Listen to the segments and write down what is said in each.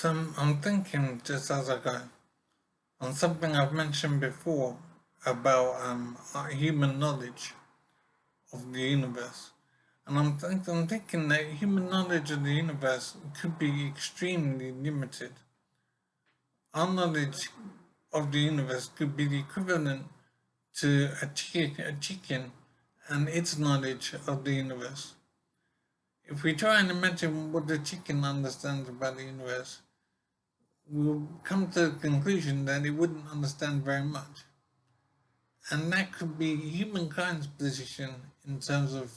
So I'm thinking, just as I go, on something I've mentioned before about our human knowledge of the universe. And I'm thinking that human knowledge of the universe could be extremely limited. Our knowledge of the universe could be the equivalent to a chicken and its knowledge of the universe. If we try and imagine what the chicken understands about the universe, we'll come to the conclusion that it wouldn't understand very much. And that could be humankind's position in terms of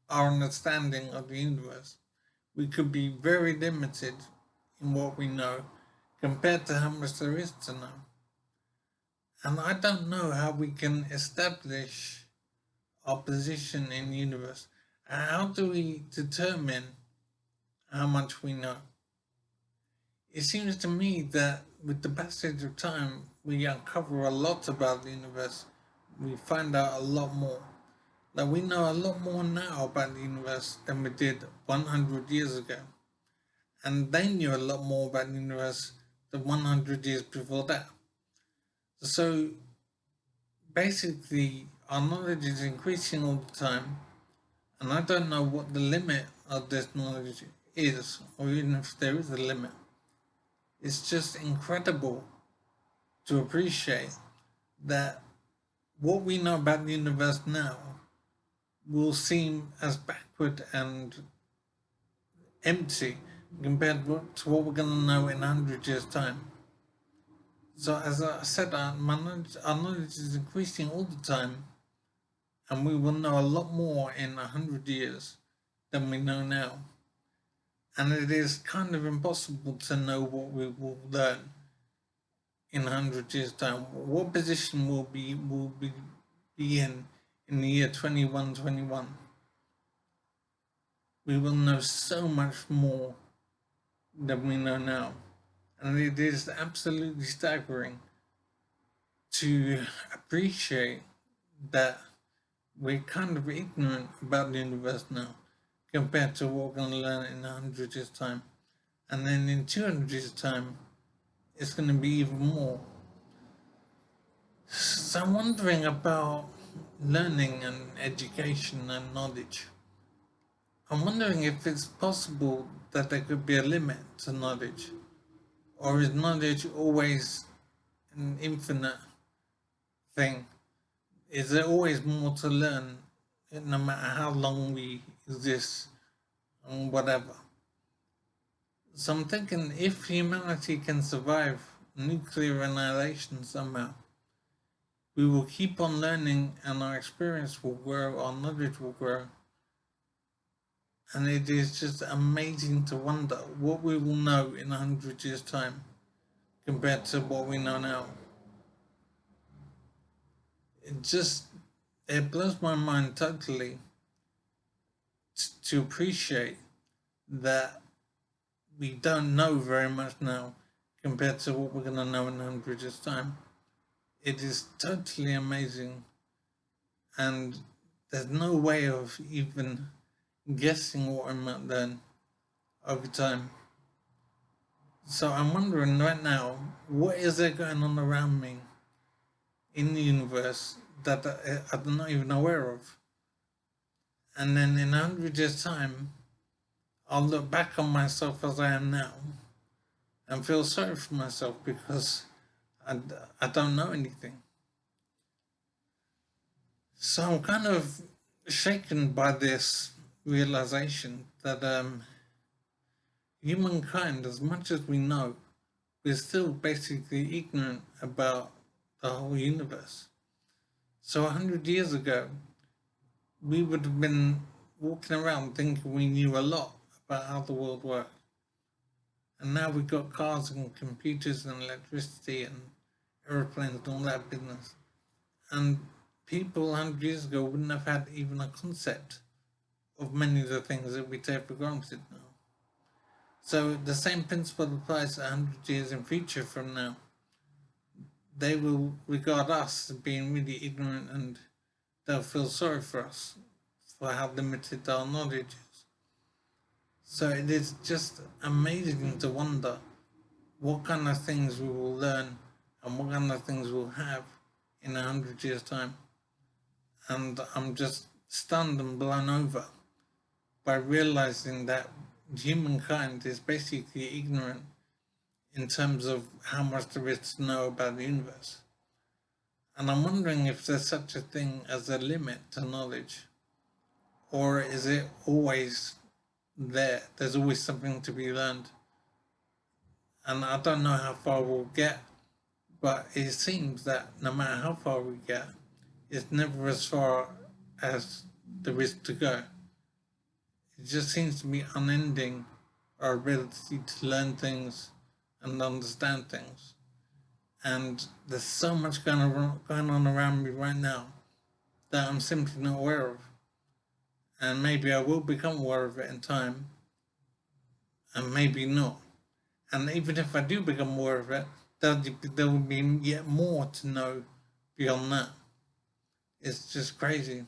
our understanding of the universe. We could be very limited in what we know compared to how much there is to know. And I don't know how we can establish our position in the universe. How do we determine how much we know? It seems to me that with the passage of time, we uncover a lot about the universe. We find out a lot more. That we know a lot more now about the universe than we did 100 years ago. And they knew a lot more about the universe than 100 years before that. So basically, our knowledge is increasing all the time. And I don't know what the limit of this knowledge is, or even if there is a limit. It's just incredible to appreciate that what we know about the universe now will seem as backward and empty compared to what we're going to know in 100 years' time. So, as I said, our knowledge is increasing all the time, and we will know a lot more in 100 years than we know now. And it is kind of impossible to know what we will learn in 100 years' time. What position will be in the year 2121? We will know so much more than we know now. And it is absolutely staggering to appreciate that we're kind of ignorant about the universe now compared to what we're going to learn in 100 years' time. And then in 200 years' time, it's going to be even more. So I'm wondering about learning and education and knowledge. I'm wondering if it's possible that there could be a limit to knowledge, or is knowledge always an infinite thing? Is there always more to learn, no matter how long we exist and whatever? So I'm thinking if humanity can survive nuclear annihilation somehow, we will keep on learning and our experience will grow, our knowledge will grow. And it is just amazing to wonder what we will know in 100 years' time compared to what we know now. It blows my mind totally to appreciate that we don't know very much now compared to what we're going to know in 100 years' time. It is totally amazing, and there's no way of even guessing what I might learn over time. So I'm wondering right now, what is there going on around me in the universe that I'm not even aware of? And then in 100 years' time, I'll look back on myself as I am now and feel sorry for myself because I don't know anything. So I'm kind of shaken by this realization that humankind, as much as we know, we're still basically ignorant about the whole universe. So 100 years ago, we would have been walking around thinking we knew a lot about how the world worked. And now we've got cars and computers and electricity and aeroplanes and all that business. And people 100 years ago wouldn't have had even a concept of many of the things that we take for granted now. So the same principle applies 100 years in future from now. They will regard us as being really ignorant and they'll feel sorry for us for how limited our knowledge is. So it is just amazing to wonder what kind of things we will learn and what kind of things we'll have in 100 years' time. And I'm just stunned and blown over by realizing that humankind is basically ignorant in terms of how much there is to know about the universe. And I'm wondering if there's such a thing as a limit to knowledge, or is it always there? There's always something to be learned. And I don't know how far we'll get, but it seems that no matter how far we get, it's never as far as there is to go. It just seems to be unending, our ability to learn things and understand things. And there's so much going on around me right now that I'm simply not aware of. And maybe I will become aware of it in time, and maybe not. And even if I do become aware of it, there will be yet more to know beyond that. It's just crazy.